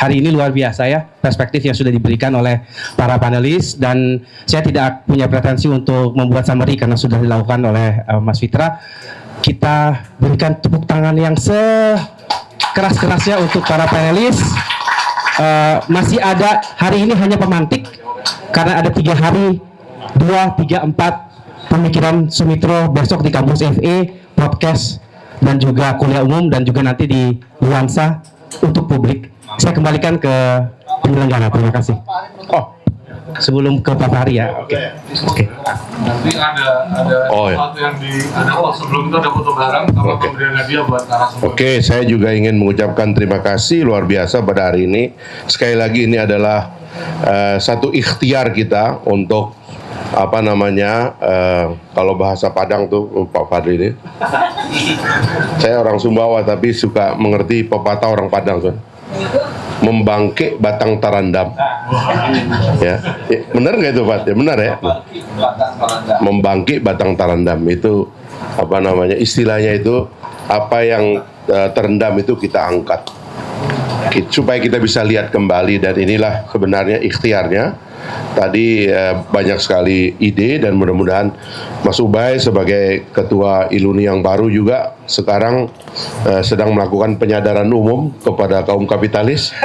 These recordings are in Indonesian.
hari ini luar biasa ya, perspektif yang sudah diberikan oleh para panelis, dan saya tidak punya pretensi untuk membuat summary karena sudah dilakukan oleh Mas Fitra. Kita berikan tepuk tangan yang sekeras-kerasnya untuk para panelis. Masih ada, hari ini hanya pemantik karena ada 3 hari, 2, 3, 4 pemikiran Sumitro besok di kampus FE, podcast, dan juga kuliah umum, dan juga nanti di Nuansa untuk publik. Saya kembalikan ke penyelenggara. Terima kasih. Oh, sebelum ke Pak Fahri ya. Oke. Nanti ada sesuatu yang sebelum itu ada foto bareng sama pemberian hadiah buat narasumber. Oke, saya juga ingin mengucapkan terima kasih luar biasa pada hari ini. Sekali lagi ini adalah satu ikhtiar kita untuk kalau bahasa Padang tuh Pak Fadli ini. Saya orang Sumbawa tapi suka mengerti pepatah orang Padang tuh. Membangkit batang tarandam. Ya, benar nggak itu Pak? Ya benar ya. Membangkit batang tarandam itu istilahnya itu apa yang terendam itu kita angkat supaya kita bisa lihat kembali, dan inilah sebenarnya ikhtiarnya. Tadi banyak sekali ide, dan mudah-mudahan Mas Ubay sebagai ketua Iluni yang baru juga sekarang sedang melakukan penyadaran umum kepada kaum kapitalis.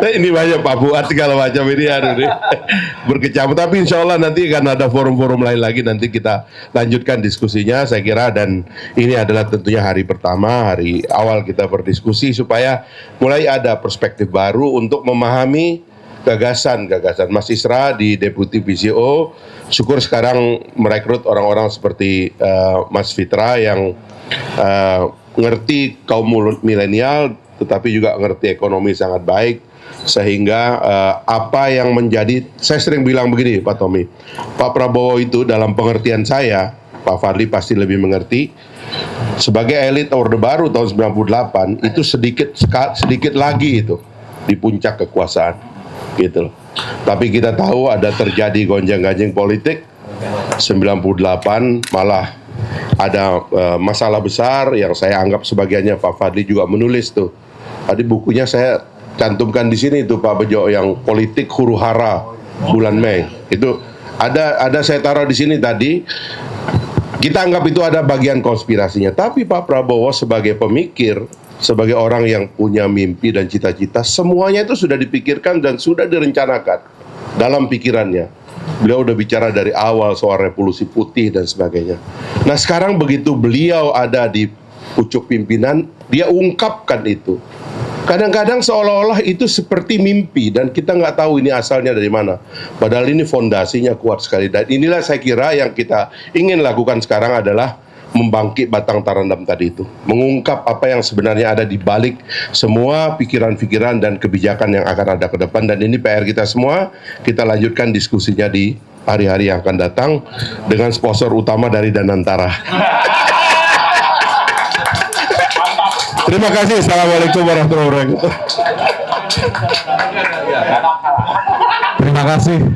Ini banyak Pak Fuad segala macam ini berkecamuk, tapi insya Allah nanti akan ada forum-forum lain lagi, nanti kita lanjutkan diskusinya saya kira, dan ini adalah tentunya hari pertama, hari awal kita berdiskusi supaya mulai ada perspektif baru untuk memahami gagasan Mas Isra di Deputi PCO. Syukur sekarang merekrut orang-orang seperti Mas Fitra yang ngerti kaum milenial tetapi juga ngerti ekonomi sangat baik, sehingga apa yang menjadi, saya sering bilang begini Pak Tommy, Pak Prabowo itu dalam pengertian saya, Pak Fadli pasti lebih mengerti, sebagai elit Orde Baru tahun 98 itu sedikit lagi itu di puncak kekuasaan gitu loh. Tapi kita tahu ada terjadi gonjang-ganjing politik 98, malah ada masalah besar yang saya anggap sebagiannya Pak Fadli juga menulis tuh. Tadi bukunya saya cantumkan di sini tuh Pak Bejo, yang politik huru-hara bulan Mei. Itu ada saya taruh di sini tadi. Kita anggap itu ada bagian konspirasinya. Tapi Pak Prabowo sebagai pemikir, sebagai orang yang punya mimpi dan cita-cita, semuanya itu sudah dipikirkan dan sudah direncanakan dalam pikirannya. Beliau udah bicara dari awal soal revolusi putih dan sebagainya. Nah sekarang begitu beliau ada di pucuk pimpinan, dia ungkapkan itu. Kadang-kadang seolah-olah itu seperti mimpi dan kita nggak tahu ini asalnya dari mana. Padahal ini fondasinya kuat sekali. Dan inilah saya kira yang kita ingin lakukan sekarang adalah membangkit batang tarandam tadi itu. Mengungkap apa yang sebenarnya ada di balik semua pikiran-pikiran dan kebijakan yang akan ada ke depan. Dan ini PR kita semua. Kita lanjutkan diskusinya di hari-hari yang akan datang dengan sponsor utama dari Danantara. Terima kasih. Assalamualaikum warahmatullahi wabarakatuh. Terima kasih.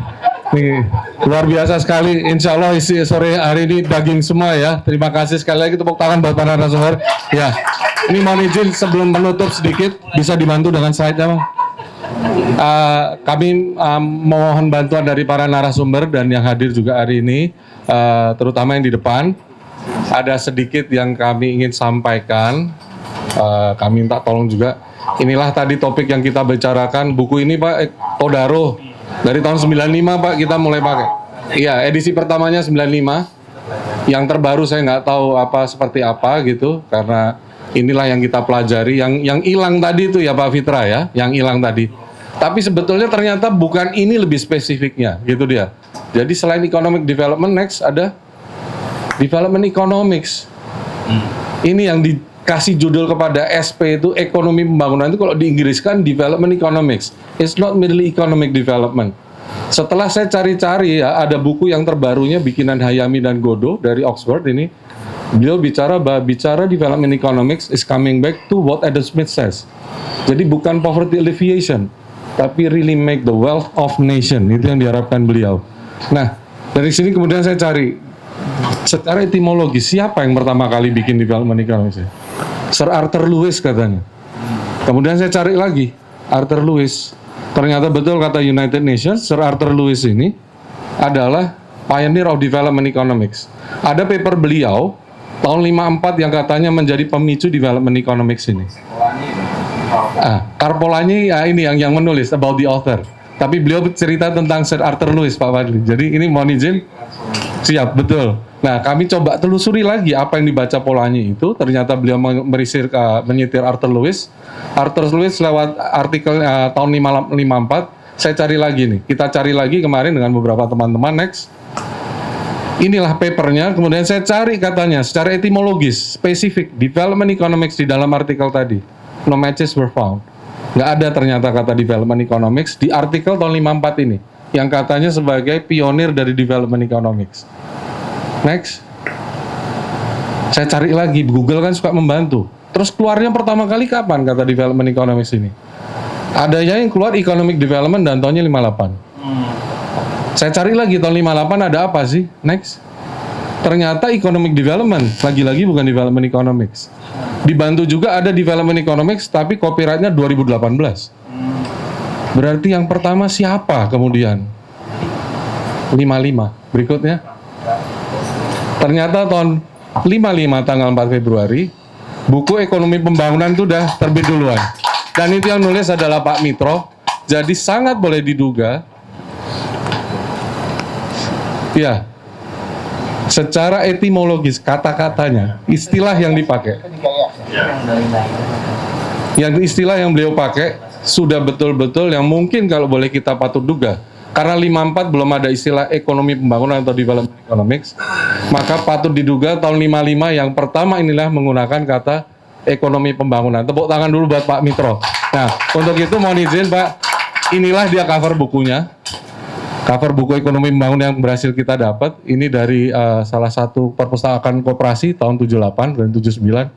Nih, luar biasa sekali. Insya Allah isi sore hari ini daging semua ya. Terima kasih sekali lagi, tepuk tangan buat para narasumber. Ya, ini mohon izin sebelum menutup sedikit, bisa dibantu dengan slide-nya, Bang? Kami mohon bantuan dari para narasumber dan yang hadir juga hari ini, terutama yang di depan. Ada sedikit yang kami ingin sampaikan. Kami minta tolong juga. Inilah tadi topik yang kita bicarakan. Buku ini Pak, Todaro. Dari tahun 95 Pak kita mulai pakai. Iya, edisi pertamanya 95. Yang terbaru saya nggak tahu seperti apa gitu. Karena inilah yang kita pelajari. Yang hilang tadi itu ya Pak Fitra ya. Yang hilang tadi. Tapi sebetulnya ternyata bukan ini lebih spesifiknya. Gitu dia. Jadi selain economic development, next ada development economics. Ini yang dikasih judul kepada SP itu ekonomi pembangunan, itu kalau diinggriskan development economics. It's not merely economic development. Setelah saya cari-cari ya, ada buku yang terbarunya bikinan Hayami dan Godo dari Oxford ini. Beliau bicara development economics is coming back to what Adam Smith says. Jadi bukan poverty alleviation, tapi really make the wealth of nation. Itu yang diharapkan beliau. Nah, dari sini kemudian saya cari secara etimologis siapa yang pertama kali bikin development economics? Sir Arthur Lewis katanya. Kemudian saya cari lagi Arthur Lewis. Ternyata betul kata United Nations, Sir Arthur Lewis ini adalah pioneer of development economics. Ada paper beliau tahun 54 yang katanya menjadi pemicu development economics ini. Karpolany ya ini yang menulis about the author. Tapi beliau cerita tentang Sir Arthur Lewis, Pak Fadli. Jadi ini mohon izin, siap, betul. Nah, kami coba telusuri lagi apa yang dibaca Polanyi itu. Ternyata beliau menyitir Arthur Lewis. Arthur Lewis lewat artikel tahun 54. Saya cari lagi nih. Kita cari lagi kemarin dengan beberapa teman-teman. Next. Inilah papernya. Kemudian saya cari katanya secara etimologis, spesifik, development economics di dalam artikel tadi. No matches were found. Nggak ada ternyata kata development economics di artikel tahun 54 ini. Yang katanya sebagai pionir dari development economics. Next. Saya cari lagi, Google kan suka membantu. Terus keluarnya pertama kali kapan kata development economics ini? Adanya yang keluar economic development dan tahunnya 58. Saya cari lagi tahun 58 ada apa sih? Next. Ternyata economic development, lagi-lagi bukan development economics. Dibantu juga ada development economics tapi copyrightnya 2018. Berarti yang pertama siapa kemudian? 55. Berikutnya. Ternyata tahun 55 tanggal 4 Februari, buku ekonomi pembangunan itu udah terbit duluan. Dan itu yang nulis adalah Pak Mitro. Jadi sangat boleh diduga, ya, secara etimologis kata-katanya, istilah yang dipakai, yang istilah yang beliau pakai sudah betul-betul yang mungkin kalau boleh kita patut duga. Karena 54 belum ada istilah ekonomi pembangunan atau development economics, maka patut diduga tahun 55 yang pertama inilah menggunakan kata ekonomi pembangunan. Tepuk tangan dulu buat Pak Mitro. Nah, untuk itu mohon izin Pak, inilah dia cover bukunya. Cover buku ekonomi pembangunan yang berhasil kita dapat. Ini dari salah satu perpustakaan koperasi tahun 78 dan 79.